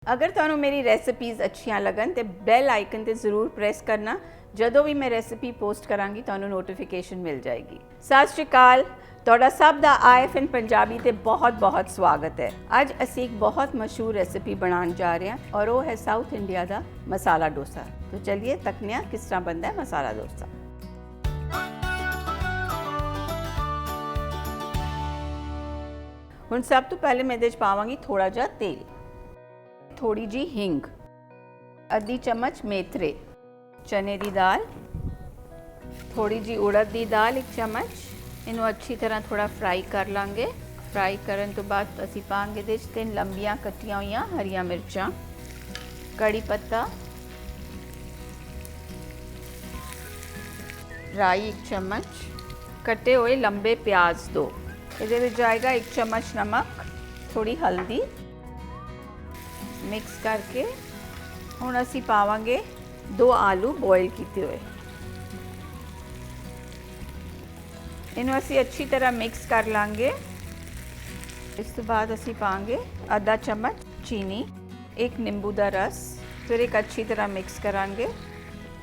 अगर तुहानू मेरी रेसिपीज़ अच्छियां लगन तो बैल आइकन ते ज़रूर प्रेस करना। ਜਦੋਂ ਵੀ मैं रेसिपी पोस्ट करांगी ਤੁਹਾਨੂੰ नोटिफिकेशन मिल जाएगी। सत श्री अकाल, ਤੁਹਾਡਾ ਸਭ ਦਾ IFN ਪੰਜਾਬੀ ਤੇ ਬਹੁਤ ਸਵਾਗਤ ਹੈ। ਅੱਜ ਅਸੀਂ ਇੱਕ ਬਹੁਤ ਮਸ਼ਹੂਰ ਰੈਸਿਪੀ ਬਣਾਉਣ ਜਾ ਰਹੇ ਹਾਂ ਔਰ ਉਹ ਹੈ ਸਾਊਥ ਇੰਡੀਆ ਦਾ ਮਸਾਲਾ ਡੋਸਾ। तो चलिए तकने हैं किस तरह बनता है मसाला डोसा। ਹੁਣ सब तो पहले मैं ਇਹਦੇ 'ਚ ਪਾਵਾਂਗੀ थोड़ा ਜਿਹਾ तेल, थोड़ी जी हींग, आधी चम्मच मेथरे, चने की दाल, थोड़ी जी उड़द की दाल 1 चम्मच। इनू अच्छी तरह थोड़ा फ्राई कर लांगे। फ्राई करन तो बाद असी पाएंगे इहदे 3 लंबियां कट्टियां हुई हरियां मिर्चां, कड़ी पत्ता, राई 1 चम्मच, कटे हुए लंबे प्याज 2। इहदे विच जाएगा 1 चम्मच नमक, थोड़ी हल्दी मिक्स करके हुण असी पावांगे 2 आलू बॉयल किए हुए। इन्हू असी अच्छी तरह मिक्स कर लांगे। इस तो बाद असी पाएंगे आधा चम्मच चीनी, 1 नींबू का रस, फिर एक अच्छी तरह मिक्स करांगे।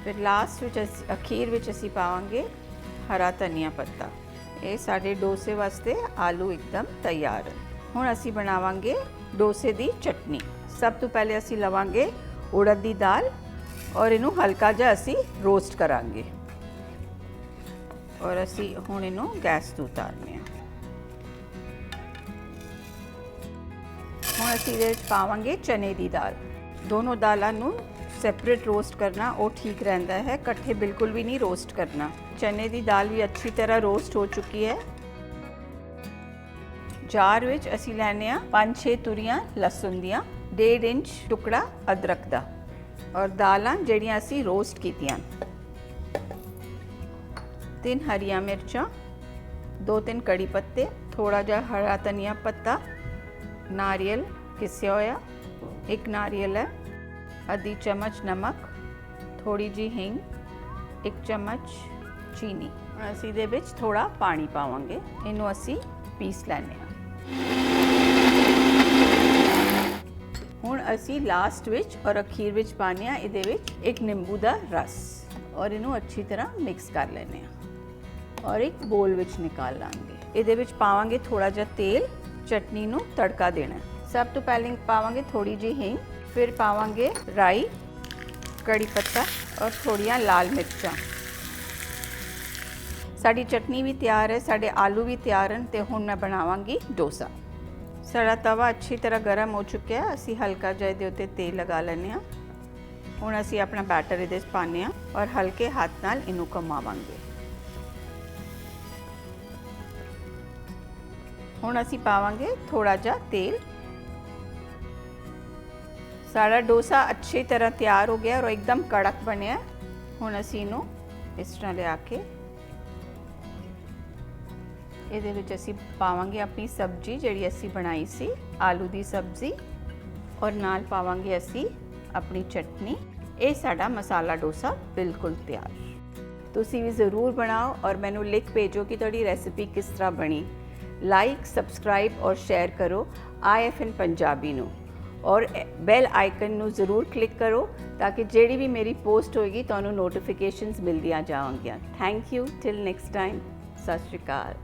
फिर लास्ट विच अखीर विच असी पावांगे हरा धनिया पत्ता। ये साडे डोसे वास्ते आलू एकदम तैयार है। हुण असी बनावांगे डोसे दी चटनी। सब तो पहले असी लवांगे उड़द दी दाल और इनू हल्का जा असी रोस्ट करांगे और असी हुण इनू गैस तो उतारने। हुण असी इहदे विच पावांगे चने दी दाल। दोनों दालां नू सैपरेट रोस्ट करना वो ठीक रहता है, कट्ठे बिल्कुल भी नहीं रोस्ट करना। चने की दाल भी अच्छी तरह रोस्ट हो चुकी है। जार विच असी लैने 5-6 तुरियां लहसुन दियां, 1.5 इंच टुकड़ा अदरक दा और दालां जिहड़ियां असी रोस्ट कीतियां, 3 हरियां मिर्चां, 2-3 कड़ी पत्ते, थोड़ा जा हरा धनिया पत्ता, नारियल घिसिया होया 1 नारियल है, आधी चम्मच नमक, थोड़ी जी हींग, 1 चम्मच चीनी। असी दे विच थोड़ा पानी पावांगे। इनू असी पीस लैने। हुण असी लास्ट विच और अखीर विच पाने इहदे विच 1 नींबू दा रस और इनू अच्छी तरह मिक्स कर लेने और एक बोल विच निकाल लांगे। इहदे विच पावांगे थोड़ा जिहा तेल, चटनी नू तड़का देना। सब तो पहले पावांगे थोड़ी जी हींग, फिर पावांगे राई, कड़ी पत्ता और थोड़ियां लाल मिर्चां। साडी चटनी भी तैयार है, साडे आलू भी तैयार हैं। तो हुण मैं बनावांगी डोसा। साडा तवा अच्छी तरह गर्म हो चुका है। असी हल्का जिहा इहदे उत्ते तेल लगा लैने। हुण असी अपना बैटर इहदे च पाने और हल्के हाथ नाल इनू घुमावांगे। हुण असी पावांगे थोड़ा जिहा तेल। साड़ा डोसा अच्छी तरह तैयार हो गया और एकदम कड़क बनया। हुण असी इनू इस तरह लिया के ਇਹਦੇ ਵਿੱਚ ਅਸੀਂ ਪਾਵਾਂਗੇ ਆਪਣੀ ਸਬਜ਼ੀ ਜਿਹੜੀ ਅਸੀਂ ਬਣਾਈ ਸੀ, ਆਲੂ ਦੀ ਸਬਜ਼ੀ, ਔਰ ਨਾਲ ਪਾਵਾਂਗੇ ਅਸੀਂ ਆਪਣੀ ਚਟਨੀ। ਇਹ ਸਾਡਾ ਮਸਾਲਾ ਡੋਸਾ ਬਿਲਕੁਲ ਤਿਆਰ। ਤੁਸੀਂ ਵੀ ਜ਼ਰੂਰ ਬਣਾਓ ਔਰ ਮੈਨੂੰ ਲਿਖ ਭੇਜੋ ਕਿ ਤੁਹਾਡੀ ਰੈਸਿਪੀ ਕਿਸ ਤਰ੍ਹਾਂ ਬਣੀ। ਲਾਈਕ, ਸਬਸਕ੍ਰਾਈਬ ਔਰ ਸ਼ੇਅਰ ਕਰੋ IFN ਪੰਜਾਬੀ ਨੂੰ ਔਰ ਬੈਲ ਆਈਕਨ ਨੂੰ ਜ਼ਰੂਰ ਕਲਿੱਕ ਕਰੋ ਤਾਂ ਕਿ ਜਿਹੜੀ ਵੀ ਮੇਰੀ ਪੋਸਟ ਹੋਏਗੀ ਤੁਹਾਨੂੰ ਨੋਟੀਫਿਕੇਸ਼ਨਸ ਮਿਲਦੀਆਂ ਜਾਣਗੀਆਂ। Thank you, till next time. ਸਤਿ ਸ਼੍ਰੀ ਅਕਾਲ।